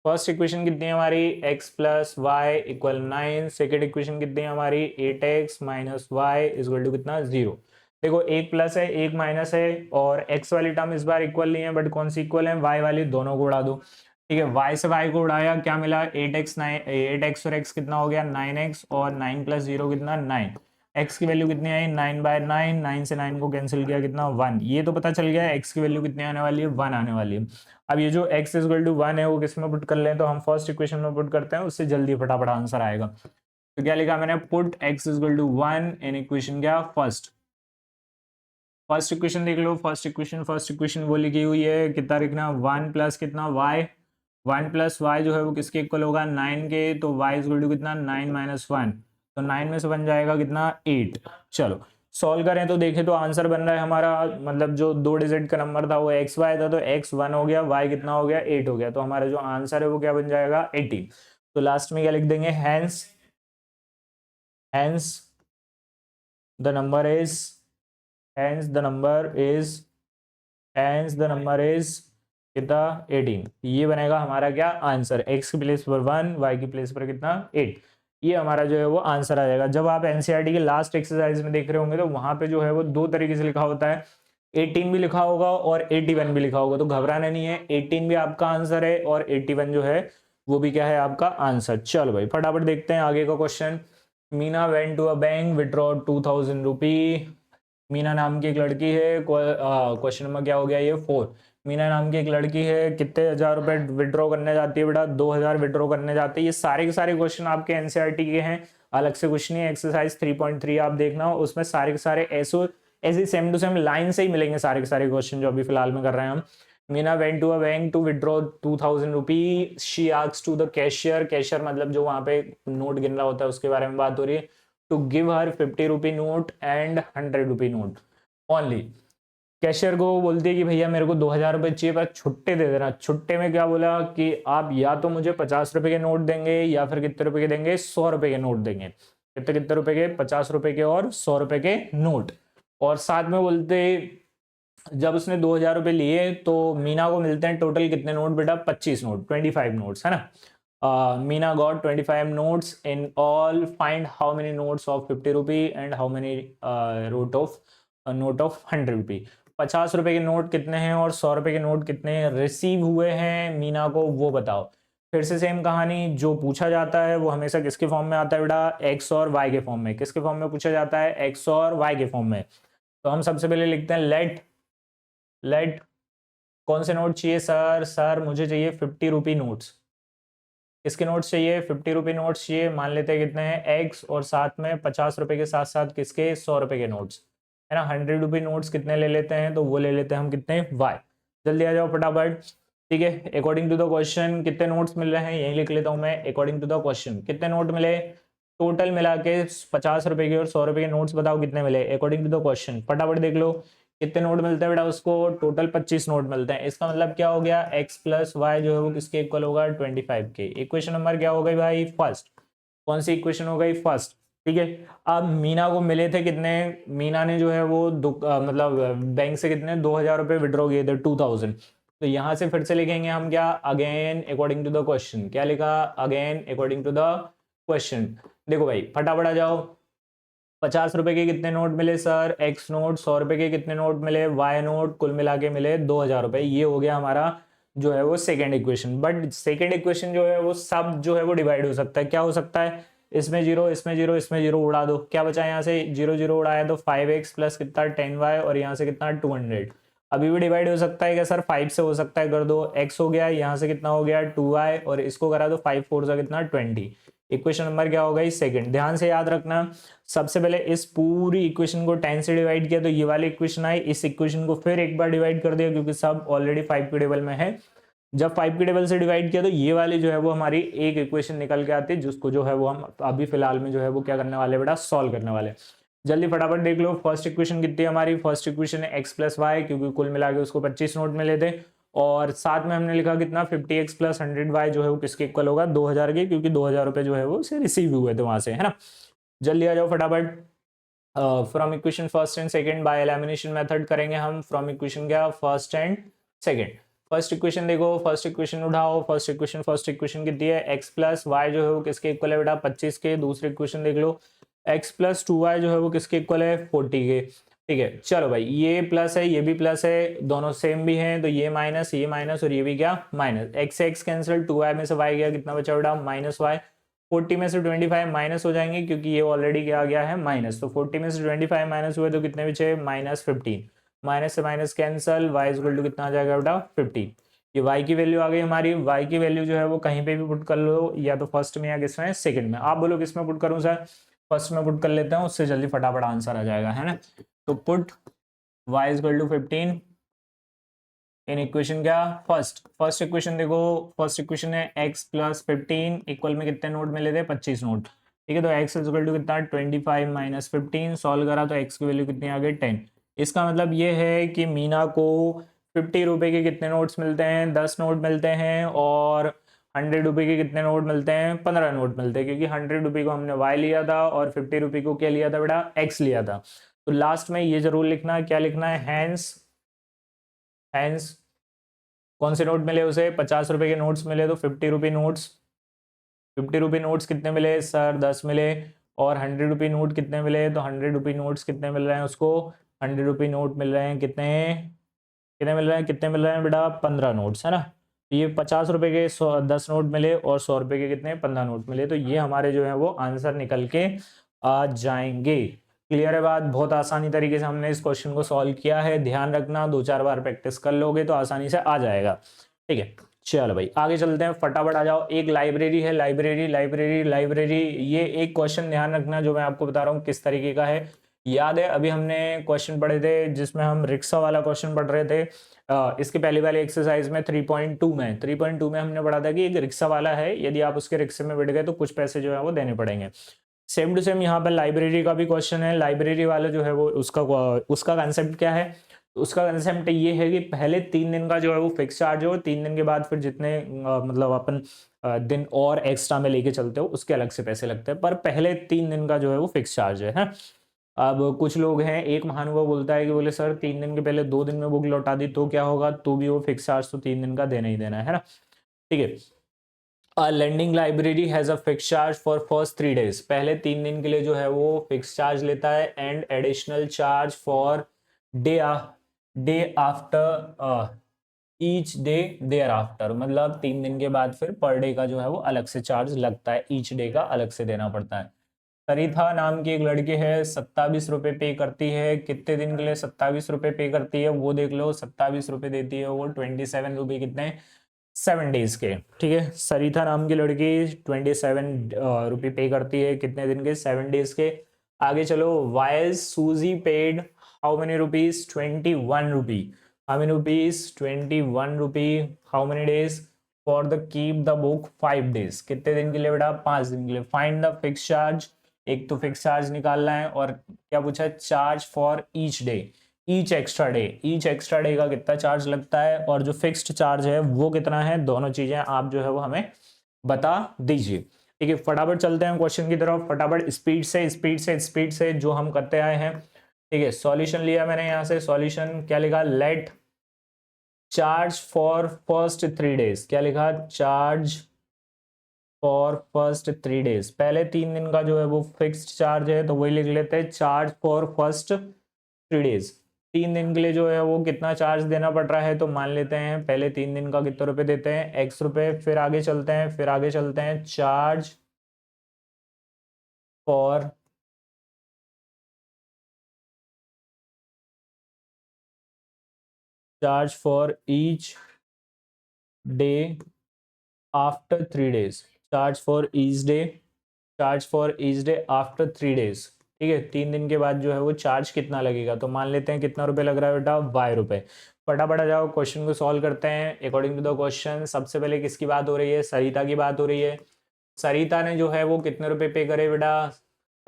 First equation कितनी है हमारी, x + y = 9। सेकेंड इक्वेशन कितनी है हमारी, 8x - y = कितना, 0। देखो एक प्लस है एक माइनस है, और x वाली टर्म इस बार इक्वल नहीं है, बट कौन सी इक्वल है, y वाली, दोनों को उड़ा दो। ठीक है, y से y को उड़ाया, क्या मिला, 8x 9, 8x और x कितना हो गया, 9x, और 9 + 0 कितना, 9। x की वैल्यू कितनी आई, 9/9। 9 से 9 को कैंसिल किया, कितना, 1। ये तो पता चल गया x की वैल्यू कितनी आने वाली है, 1 आने वाली है। अब ये जो x = 1 है वो किस में पुट कर लें, तो हम फर्स्ट इक्वेशन में पुट करते हैं, उससे जल्दी फटाफट आंसर आएगा। तो क्या लिखा मैंने, पुट x = 1 इन इक्वेशन क्या, फर्स्ट इक्वेशन देख लो। फर्स्ट इक्वेशन वो लिखी हुई है, कितना लिखना, 1 प्लस कितना, y। 1 + y जो है वो किसके इक्वल होगा, 9 के। तो y = कितना, 9 - 1। तो 9 में से बन जाएगा कितना, 8। चलो सॉल्व करें तो देखें तो आंसर बन रहा है हमारा, मतलब जो दो डिजिट का नंबर था वो XY था, तो x 1 हो गया, y कितना हो गया, 8 हो गया। तो हमारा जो आंसर है वो क्या बन जाएगा, 18। तो लास्ट में क्या लिख देंगे, hence the number is hence the number is कितना, 18। ये बनेगा हमारा क्या आंसर, x की प्लेस पर 1, y की प्लेस पर कितना, 8। ये हमारा जो है वो आंसर आ जाएगा। जब आप एनसीईआरटी के लास्ट एक्सरसाइज में देख रहे होंगे तो वहां पे जो है वो दो तरीके से लिखा होता है, 18 भी लिखा होगा और 81 भी लिखा होगा, तो घबराना नहीं है, 18 भी आपका आंसर है और 81 जो है वो भी क्या है आपका आंसर। चलो भाई फटाफट देखते हैं आगे का question. Meena went to a bank withdraw 2000 rupee. Meena नाम की एक लड़की है, क्वेश्चन नंबर क्या हो गया ये 4। मीना नाम की एक लड़की है, कितने हजार रुपए विड्रॉ करने जाती है बेटा, 2000 विड्रॉ करने जाती है। ये सारे के सारे क्वेश्चन आपके एनसीईआरटी के हैं, अलग से कुछ नहीं है। एक्सरसाइज 3.3 आप देखना, उसमें सारे के सारे ऐसे सेम टू सेम लाइन से ही मिलेंगे सारे के सारे क्वेश्चन जो अभी फिलहाल में कर रहे हैं हम। Meena went to a bank to withdraw 2000 rupee. She asks to the cashier, cashier मतलब जो वहां पे नोट गिन रहा होता है उसके बारे में बात हो रही है, to give her 50 rupee note and 100 rupee note only. Cashier को बोलती है कि भैया मेरे को 2000 रुपये चाहिए पर छुट्टे दे देना। छुट्टे में क्या बोला कि आप या तो मुझे 50 रुपए के नोट देंगे या फिर कितने रुपए के देंगे, 100 रुपए के नोट देंगे। कितने कितने रुपए के, 50 रुपए के और 100 रुपए के नोट। और साथ में बोलते जब उसने 2000 रुपये लिए तो मीना को मिलते हैं टोटल कितने नोट बेटा, 25 नोट, 25 नोट्स है ना। Meena got 25 notes in all, find how many notes of 50 rupee and how many note of 100 रुपी। 50 रुपए के नोट कितने हैं और 100 रुपए के नोट कितने रिसीव हुए हैं मीना को, वो बताओ। फिर से सेम कहानी, जो पूछा जाता है वो हमेशा किसके फॉर्म में आता है बेटा, एक्स और वाई के फॉर्म में। किसके फॉर्म में पूछा जाता है, एक्स और वाई के फॉर्म में। तो हम सबसे पहले लिखते हैं लेट कौन से नोट चाहिए सर, सर मुझे चाहिए 50 रुपी नोट्स। किसके नोट्स चाहिए, 50 रुपी नोट्स चाहिए। मान लेते हैं कितने हैं, एक्स, और साथ में 50 रुपए के साथ साथ किसके, 100 रुपए के नोट्स है ना। 100 रुपी नोट्स कितने ले लेते हैं, तो वो ले लेते हैं हम कितने, वाई। जल्दी आ जाओ फटाफट। ठीक है, अकॉर्डिंग टू द क्वेश्चन कितने नोट्स मिल रहे हैं, यही लिख लेता हूं मैं। अकॉर्डिंग टू द क्वेश्चन कितने नोट मिले, टोटल मिला के 50 रुपए के और 100 रुपए के नोट्स बताओ कितने मिले अकॉर्डिंग टू द क्वेश्चन। फटाफट देख लो कितने नोट मिलते हैं बेटा उसको, टोटल 25 नोट मिलते हैं। इसका मतलब क्या हो गया, x प्लस वाई जो है वो किसके इक्वल होगा, 25 के। इक्वेशन नंबर क्या हो गई भाई, फर्स्ट। कौन सी इक्वेशन हो गई, फर्स्ट। ठीक है, अब मीना को मिले थे कितने, मीना ने जो है वो मतलब बैंक से कितने 2000 रुपये विड्रॉ किए थे, 2000। तो यहां से फिर से लिखेंगे हम क्या, again according to the question. क्या लिखा, again according to the question. देखो भाई फटाफट आ जाओ। 50 रुपए के कितने नोट मिले सर, एक्स नोट। 100 रुपए के कितने नोट मिले, वाई नोट। कुल मिला के मिले 2000 रुपए। ये हो गया हमारा जो है वो second equation. But second equation जो है वो सब जो है वो डिवाइड हो सकता है। क्या हो सकता है, इसमें जीरो, इसमें जीरो, इसमें जीरो उड़ा दो। क्या बचा यहाँ से, जीरो जीरो उड़ाया तो 5x प्लस कितना 10y, और यहाँ से कितना 200। अभी भी डिवाइड हो सकता है क्या सर, 5 से हो सकता है, कर दो। x हो गया, यहाँ से कितना हो गया 2y, और इसको करा तो 5 4 से कितना 20। इक्वेशन नंबर क्या होगा, इस सेकंड। ध्यान से याद रखना, सबसे पहले इस पूरी इक्वेशन को 10 से डिवाइड किया तो ये वाली इक्वेशन आई। इस इक्वेशन को फिर एक बार डिवाइड कर दिया क्योंकि सब ऑलरेडी 5 के टेबल में है। जब 5 के टेबल से डिवाइड किया तो ये वाली जो है वो हमारी एक इक्वेशन निकल के आती है, जिसको जो है वो हम अभी फिलहाल में जो है वो क्या करने वाले बेटा, सॉल्व करने वाले। जल्दी फटाफट देख लो, फर्स्ट इक्वेशन कितनी है हमारी, फर्स्ट इक्वेशन है x प्लस वाई, क्योंकि कुल मिला के उसको 25 नोट मिले थे। और साथ में हमने लिखा कितना 50x प्लस 100y जो है वो किसके इक्वल होगा, 2000 के, क्योंकि 2000 रुपए जो है वो उसे रिसीव हुए थे वहां से, है ना। जल्दी आ जाओ फटाफट। From equation first and second by elimination method करेंगे हम। फ्रॉम इक्वेशन क्या, first and second. First equation देखो, फर्स्ट इक्वेशन उठाओ। फर्स्ट इक्वेशन कितनी है, x प्लस वाई जो है वो किसके इक्वल है बेटा, 25 के। दूसरी इक्वेशन देख लो, x प्लस 2y जो है वो किसके इक्वल है, 40 के। ठीक है, चलो भाई, ये प्लस है ये भी प्लस है, दोनों सेम भी हैं, तो ये माइनस और ये भी क्या माइनस। x से x कैंसिल, 2y में से y गया, कितना बचा बेटा माइनस y। 40 में से 25 माइनस हो जाएंगे क्योंकि ये ऑलरेडी क्या आ गया है माइनस। तो 40 में से 25 माइनस हुए तो कितने बचे, -15। माइनस से minus cancel, y equal to कितना आ जाएगा बेटा 50। ये y की वैल्यू आ गई हमारी। y की वैल्यू जो है वो कहीं पे भी पुट कर लो, या तो फर्स्ट में या किसमें, सेकंड में। आप बोलो किसमें पुट करूं सर, फर्स्ट में पुट कर लेता हूं, उससे जल्दी फटाफट आंसर आ जाएगा, है ना। तो put y equal to 15 in equation क्या, फर्स्ट इक्वेशन देखो। फर्स्ट इक्वेशन है x प्लस 15 इक्वल में कितने नोट मिले थे, 25 नोट। ठीक है, तो x इक्वल टू कितना 25 माइनस 15, सॉल्व करा तो x की वैल्यू कितनी आ गई 10। इसका मतलब ये है कि मीना को 50 रुपए के कितने नोट्स मिलते हैं, 10 नोट मिलते हैं, और 100 रुपए के कितने नोट मिलते हैं, 15 नोट मिलते हैं, क्योंकि 100 रुपए को हमने y लिया था और 50 रुपए को क्या लिया था बेटा, x लिया था। तो लास्ट में ये जरूर लिखना, क्या लिखना है, हैंस कौन से नोट मिले उसे, 50 रुपए के नोट्स मिले, तो 50 रुपी नोट्स। 50 रुपी नोट्स कितने मिले सर, 10 मिले। और 100 रुपी नोट कितने मिले, तो 100 रुपी नोट्स कितने मिल रहे हैं उसको, 100 रुपी नोट मिल रहे हैं कितने, कितने मिल रहे हैं, कितने मिल रहे हैं बेटा, 15 नोट्स, है ना। ये 50 रुपए के 10 नोट मिले और 100 रुपए के कितने 15 नोट मिले, तो ये हमारे जो है वो आंसर निकल के आ जाएंगे। क्लियर है बात? बहुत आसानी तरीके से हमने इस क्वेश्चन को सॉल्व किया है, ध्यान रखना 2-4 बार प्रैक्टिस कर लोगे तो आसानी से आ जाएगा। ठीक है, चलो भाई आगे चलते हैं, फटाफट आ जाओ। एक लाइब्रेरी है, लाइब्रेरी लाइब्रेरी लाइब्रेरी, ये एक क्वेश्चन ध्यान रखना जो मैं आपको बता रहा हूँ किस तरीके का है। याद है अभी हमने क्वेश्चन पढ़े थे जिसमें हम रिक्शा वाला क्वेश्चन पढ़ रहे थे, इसके पहले वाले एक्सरसाइज में 3.2 में हमने पढ़ा था कि एक रिक्शा वाला है, यदि आप उसके रिक्शे में बैठ गए तो कुछ पैसे जो है वो देने पड़ेंगे। सेम टू सेम यहाँ पर लाइब्रेरी का भी क्वेश्चन है। लाइब्रेरी वाला जो है वो उसका कंसेप्ट क्या है? उसका कंसेप्ट ये है कि पहले 3 दिन का जो है वो फिक्स चार्ज हो, 3 दिन के बाद फिर जितने मतलब अपन दिन और एक्स्ट्रा में लेके चलते हो उसके अलग से पैसे लगते हैं, पर पहले 3 दिन का जो है वो फिक्स चार्ज है। अब कुछ लोग हैं, एक महानुभाव बोलता है कि बोले सर 3 दिन के पहले 2 दिन में बुक लौटा दी तो क्या होगा? तो भी वो फिक्स चार्ज तो 3 दिन का देना ही देना है ना। ठीक है, A lending library has a fixed charge for first 3 days, पहले 3 दिन के लिए जो है वो फिक्स चार्ज लेता है, and additional charge for day day after each day thereafter, मतलब 3 दिन के बाद फिर पर डे का जो है वो अलग से चार्ज लगता है, ईच डे का अलग से देना पड़ता है। सरिता नाम की एक लड़की है, 27 रुपए पे करती है, कितने दिन के लिए 27 रुपए पे करती है वो देख लो। 27 रुपए देती है वो 27 रुपए कितने 7 डेज के। ठीक है, सरिता नाम की लड़की 27 रुपये पे करती है, कितने दिन के 7 डेज के। आगे चलो, वाइज सूजी paid how many rupees 21 rupee, how many rupees 21 rupee, how many days for the keep the book 5 days, कितने दिन के लिए बेटा 5 दिन के लिए। फाइंड द फिक्स चार्ज, एक तो फिक्स चार्ज निकालना है और क्या पूछा है? Charge for each day, each extra day, each extra day का कितना चार्ज लगता है और जो फिक्स्ड चार्ज है वो कितना है, दोनों चीजें आप जो है वो हमें बता दीजिए। ठीक है, फटाफट चलते हैं क्वेश्चन की तरफ, फटाफट स्पीड से स्पीड से स्पीड से जो हम करते आए हैं। ठीक है, सॉल्यूशन लिया मैंने यहाँ से, सॉल्यूशन क्या लिखा? Let charge for first 3 days, क्या लिखा? चार्ज फॉर फर्स्ट 3 डेज, पहले 3 दिन का जो है वो फिक्स्ड चार्ज है तो वही लिख लेते हैं, चार्ज फॉर फर्स्ट 3 डेज। 3 दिन के लिए जो है वो कितना चार्ज देना पड़ रहा है, तो मान लेते हैं पहले 3 दिन का कितने रुपए देते हैं, एक्स रुपए। फिर आगे चलते हैं, फिर आगे चलते हैं, charge for each day after 3 days, charge for each day, charge for each day after 3 days. ठीक है, 3 दिन के बाद जो है वो चार्ज कितना लगेगा, तो मान लेते हैं कितना रुपए लग रहा है बेटा, ₹y। फटाफट आ जाओ, क्वेश्चन को सॉल्व करते हैं अकॉर्डिंग टू द क्वेश्चन। सबसे पहले किसकी बात हो रही है? सरिता की बात हो रही है। सरिता ने जो है वो कितने रुपए पे करे बेटा?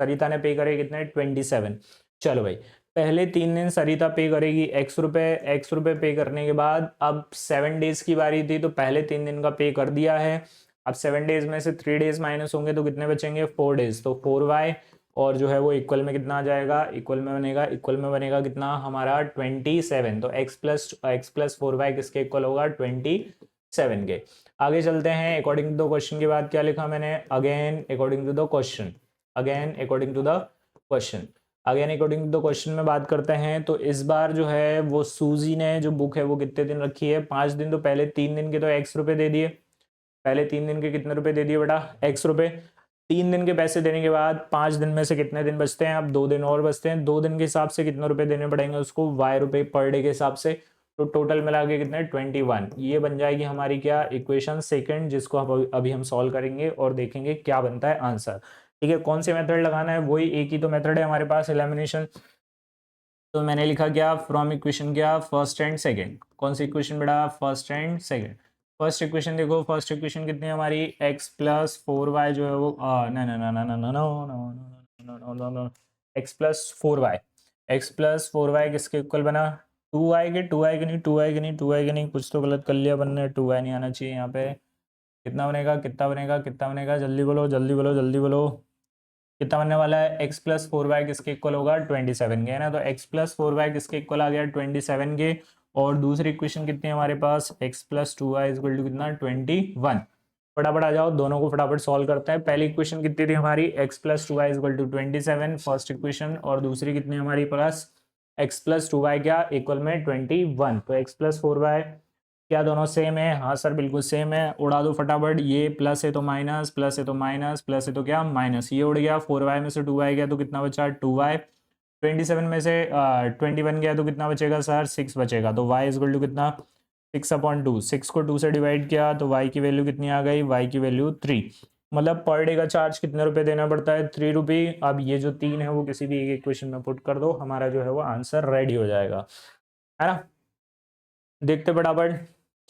सरिता ने पे करे कितने 27। चलो भाई, पहले 3 दिन सरिता पे करेगी एक्स रुपए पे करने के बाद अब 7 डेज की बारी थी तो पहले 3 दिन का पे कर दिया है। अब 7 डेज में से 3 डेज माइनस होंगे तो कितने बचेंगे? 4 डेज, तो 4y, और जो है वो इक्वल में कितना आ जाएगा? इक्वल में बनेगा कितना हमारा 27, तो x प्लस 4y किसके इक्वल होगा? 27 के। आगे चलते हैं, अकॉर्डिंग टू द क्वेश्चन के बाद क्या लिखा मैंने? Again according to the question, again according to the question, again according to the question में बात करते हैं। तो इस बार जो है वो सूजी ने जो बुक है वो कितने दिन रखी है? 5 दिन, तो पहले 3 दिन के तो x रुपए दे दिए, पहले 3 दिन के कितने रुपए दे दिए बेटा? x रुपए। 3 दिन के पैसे देने के बाद 5 दिन में से कितने दिन बचते हैं? अब 2 दिन और बचते हैं, 2 दिन के हिसाब से कितने रुपए देने पड़ेंगे उसको? y रुपए पर डे के हिसाब से, तो टोटल मिला के कितने 21। ये बन जाएगी हमारी क्या इक्वेशन सेकंड, जिसको अभी हम सॉल्व करेंगे और देखेंगे क्या बनता है आंसर। ठीक है, कौन से मेथड लगाना है? वही एक ही तो मेथड है हमारे पास, एलिमिनेशन। तो मैंने लिखा क्या फ्रॉम इक्वेशन, क्या फर्स्ट एंड सेकंड, कौन सी इक्वेशन बेटा? First and second. First equation देखो, फर्स्ट इक्वेशन कितनी है हमारी? x+4y जो है वो ना ना ना ना ना ना नो x+4y, x+4y किसके इक्वल बना? 2y के, 2y के नहीं, 2y के नहीं, 2y के नहीं, कुछ तो गलत कर लिया बनने, 2y नहीं आना चाहिए यहाँ पे। कितना बनेगा, कितना बनेगा, कितना बनेगा? जल्दी बोलो जल्दी बोलो जल्दी बोलो, कितना बनने वाला है? x+4y किसके इक्वल होगा? 27 के, है ना। तो x+4y किसके इक्वल आ गया? 27 के। और दूसरी इक्वेशन कितनी है हमारे पास? x+2y इक्वल टू कितना? 21। फटाफट आ जाओ, दोनों को फटाफट सॉल्व करते हैं। पहली इक्वेशन कितनी थी हमारी? x+2y equal to 27 first equation, और दूसरी कितनी हमारी पास? x+2y क्या इक्वल में 21, तो x+4y क्या दोनों सेम है? हाँ सर बिल्कुल सेम है। उड़ा दो फटाफट, ये प्लस है तो माइनस, प्लस है तो माइनस, प्लस है तो क्या माइनस, ये उड़ गया। 4y में से 2y गया तो कितना बचा? 2y। 27 में से 21 गया तो कितना बचेगा सर? 6 बचेगा। तो y इज टू कितना? 6/2। 6 को 2 से डिवाइड किया तो y की वैल्यू कितनी आ गई? y की वैल्यू 3। मतलब पर डे का चार्ज कितने रुपए देना पड़ता है? 3 रुपये। अब ये जो 3 है वो किसी भी एक इक्वेशन में पुट कर दो, हमारा जो है वो आंसर रेडी हो जाएगा, है ना। देखते फटाफट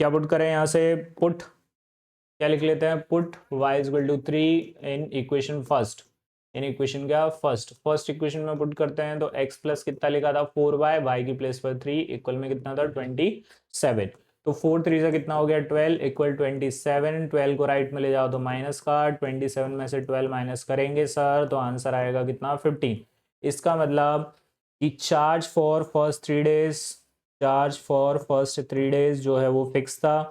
क्या पुट करें यहाँ से। पुट क्या लिख लेते हैं? Put y is to 3 in equation first. In equation क्या? फर्स्ट इक्वेशन में पुट करते हैं तो x प्लस कितना लिखा था? 4y, y की प्लेस पर 3 इक्वल में कितना था? 27। तो 4 3 से कितना हो गया? 12 इक्वल 27। 12 को राइट में ले जाओ तो माइनस का, 27 में से 12 माइनस करेंगे सर तो आंसर आएगा कितना? 15। इसका मतलब कि charge for first 3 days, charge for first 3 days जो है वो फिक्स था।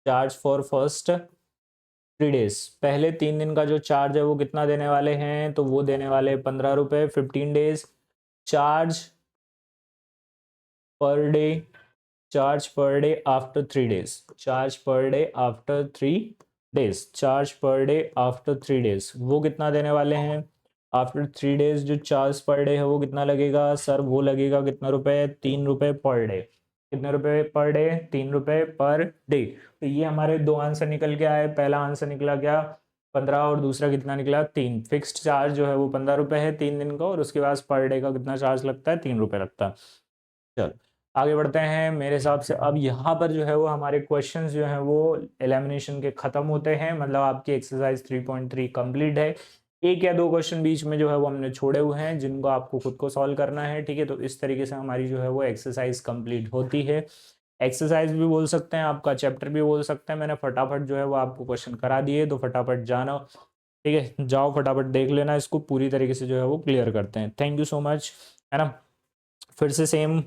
चार्ज फॉर फर्स्ट 3 डेज, पहले 3 दिन का जो चार्ज है वो कितना देने वाले हैं? तो वो देने वाले 15 रुपये। 15 days charge per day, charge per day after 3 days, charge per day after 3 days, charge per day after 3 days, वो कितना देने वाले हैं? आफ्टर 3 डेज जो चार्ज पर डे है वो कितना लगेगा सर? वो लगेगा कितना रुपए? 3 रुपये पर डे। कितने रुपए पर डे? 3 रुपये पर डे। तो ये हमारे दो आंसर निकल के आए। पहला आंसर निकला क्या? 15, और दूसरा कितना निकला? 3। फिक्स्ड चार्ज जो है वो 15 रुपये है 3 दिन का, और उसके बाद पर डे का कितना चार्ज लगता है? 3 रुपये लगता है। चलो आगे बढ़ते हैं। मेरे हिसाब से अब यहाँ पर जो है वो हमारे क्वेश्चंस जो हैं वो एलिमिनेशन के खत्म होते हैं, मतलब आपकी एक्सरसाइज 3.3 कंप्लीट है। एक या दो क्वेश्चन बीच में जो है वो हमने छोड़े हुए हैं जिनको आपको खुद को सॉल्व करना है, ठीक है। तो इस तरीके से हमारी जो है वो एक्सरसाइज कंप्लीट होती है। एक्सरसाइज भी बोल सकते हैं, आपका चैप्टर भी बोल सकते हैं। मैंने फटाफट जो है वो आपको क्वेश्चन करा दिए, तो फटाफट जाना, ठीक है, जाओ फटाफट देख लेना इसको, पूरी तरीके से जो है वो क्लियर करते हैं। थैंक यू सो मच, है ना। फिर से सेम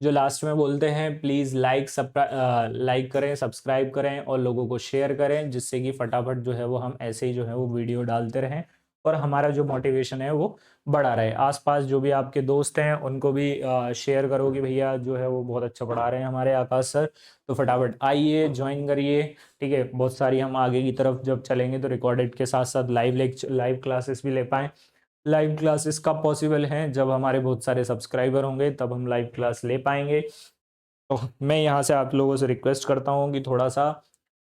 जो लास्ट में बोलते हैं, प्लीज़ लाइक करें, सब्सक्राइब करें और लोगों को शेयर करें, जिससे कि फटाफट जो है वो हम ऐसे ही जो है वो वीडियो डालते रहें और हमारा जो मोटिवेशन है वो बढ़ा रहे। आसपास जो भी आपके दोस्त हैं उनको भी शेयर करो कि भैया जो है वो बहुत अच्छा पढ़ा रहे हैं हमारे आकाश सर, तो फटाफट आइए ज्वाइन करिए, ठीक है। बहुत सारी हम आगे की तरफ जब चलेंगे तो रिकॉर्डेड के साथ साथ लाइव क्लासेस भी ले पाएँ। लाइव क्लासेस कब पॉसिबल हैं? जब हमारे बहुत सारे सब्सक्राइबर होंगे तब हम लाइव क्लास ले पाएंगे। तो मैं यहाँ से आप लोगों से रिक्वेस्ट करता हूँ कि थोड़ा सा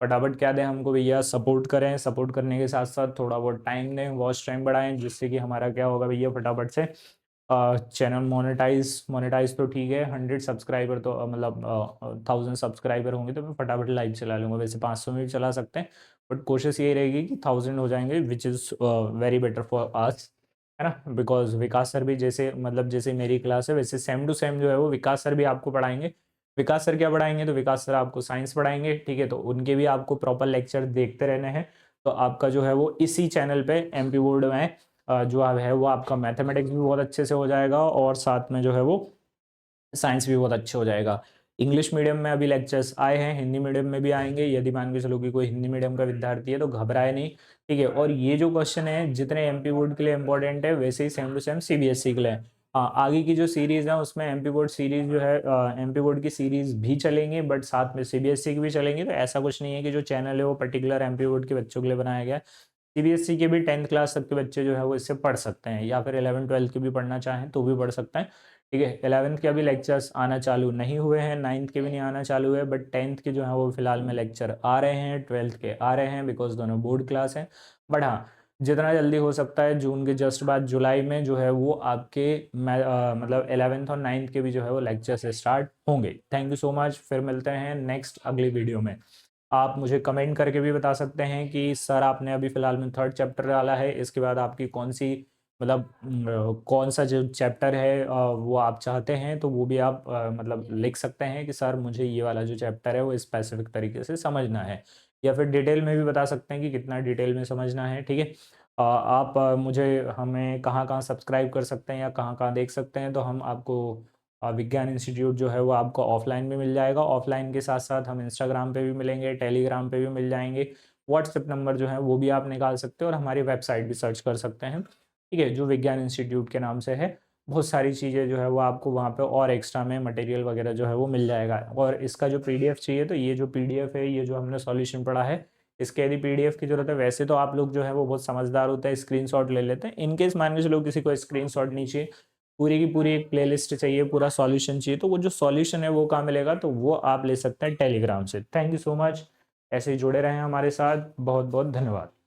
फटाफट क्या दें हमको भैया, सपोर्ट करें। सपोर्ट करने के साथ साथ थोड़ा बहुत टाइम दें, वॉच टाइम बढ़ाएं, जिससे कि हमारा क्या होगा भैया, फटाफट से चैनल मोनेटाइज तो ठीक है, 100 सब्सक्राइबर तो मतलब 1000 सब्सक्राइबर होंगे तो मैं फटाफट लाइव चला लूँगा। वैसे 500 में भी चला सकते हैं, बट कोशिश यही रहेगी कि 1000 हो जाएंगे, which is very better for us, है ना। बिकॉज विकास सर भी जैसे मतलब जैसे मेरी क्लास है वैसे सेम टू सेम जो है वो विकास सर भी आपको पढ़ाएंगे। विकास सर क्या पढ़ाएंगे? तो विकास सर आपको साइंस पढ़ाएंगे, ठीक है। तो उनके भी आपको प्रॉपर लेक्चर देखते रहने हैं। तो आपका जो है वो इसी चैनल पे एमपी बोर्ड में जो है वो आपका मैथमेटिक्स भी बहुत अच्छे से हो जाएगा और साथ में जो है वो साइंस भी बहुत अच्छे हो जाएगा। इंग्लिश मीडियम में अभी लेक्चर्स आए हैं, हिंदी मीडियम में भी आएंगे। यदि मान के चलो कि कोई हिंदी मीडियम का विद्यार्थी है तो घबराए नहीं, ठीक है। और ये जो क्वेश्चन है जितने एमपी बोर्ड के लिए इंपॉर्टेंट है वैसे ही सेम टू सेम सीबीएसई के लिए। हाँ, आगे की जो सीरीज है उसमें एमपी बोर्ड सीरीज जो है एमपी बोर्ड की सीरीज भी चलेंगी, बट साथ में सीबीएसई की भी चलेंगी। तो ऐसा कुछ नहीं है कि जो चैनल है वो पर्टिकुलर एमपी बोर्ड के बच्चों के लिए बनाया गया है। सीबीएसई के भी 10th क्लास तक के बच्चे जो है वो इससे पढ़ सकते हैं, या फिर 11th 12th के भी पढ़ना चाहें तो भी पढ़ सकते हैं, ठीक है। 11th के अभी लेक्चर्स आना चालू नहीं हुए हैं, 9th के भी नहीं आना चालू है, बट 10th के जो है वो फिलहाल में लेक्चर आ रहे हैं, 12th के आ रहे हैं, बिकॉज दोनों बोर्ड क्लास हैं। बट हाँ, जितना जल्दी हो सकता है जून के जस्ट बाद जुलाई में जो है वो आपके मतलब 11th और 9th के भी जो है वो लेक्चर से स्टार्ट होंगे। थैंक यू सो मच, फिर मिलते हैं नेक्स्ट अगली वीडियो में। आप मुझे कमेंट करके भी बता सकते हैं कि सर आपने अभी फिलहाल में 3rd चैप्टर डाला है, इसके बाद आपकी कौन सी मतलब कौन सा जो चैप्टर है वो आप चाहते हैं, तो वो भी आप मतलब लिख सकते हैं कि सर मुझे ये वाला जो चैप्टर है वो स्पेसिफिक तरीके से समझना है, या फिर डिटेल में भी बता सकते हैं कि कितना डिटेल में समझना है, ठीक है। आप मुझे हमें कहाँ कहाँ सब्सक्राइब कर सकते हैं या कहाँ कहाँ देख सकते हैं, तो हम आपको विज्ञान इंस्टीट्यूट जो है वो आपको ऑफलाइन भी मिल जाएगा। ऑफलाइन के साथ साथ हम इंस्टाग्राम पे भी मिलेंगे, टेलीग्राम पे भी मिल जाएंगे, व्हाट्सएप नंबर जो है वो भी आप निकाल सकते हैं और हमारी वेबसाइट भी सर्च कर सकते हैं, ठीक है, जो विज्ञान इंस्टीट्यूट के नाम से है। बहुत सारी चीज़ें जो है वो आपको वहाँ पे और एक्स्ट्रा में मटेरियल वगैरह जो है वो मिल जाएगा। और इसका जो पीडीएफ चाहिए तो ये जो पीडीएफ है, ये जो हमने सॉल्यूशन पढ़ा है, इसके यदि पीडीएफ की ज़रूरत है, वैसे तो आप लोग जो है वो बहुत समझदार होते हैं, स्क्रीनशॉट ले लेते हैं। इन केस मान के चलो किसी को स्क्रीनशॉट नहीं चाहिए, पूरी की पूरी एक प्लेलिस्ट चाहिए, पूरा सॉल्यूशन चाहिए, तो वो जो सॉल्यूशन है वो कहाँ मिलेगा, तो वो आप ले सकते हैं टेलीग्राम से। थैंक यू सो मच, ऐसे ही जुड़े रहें हमारे साथ। बहुत बहुत धन्यवाद।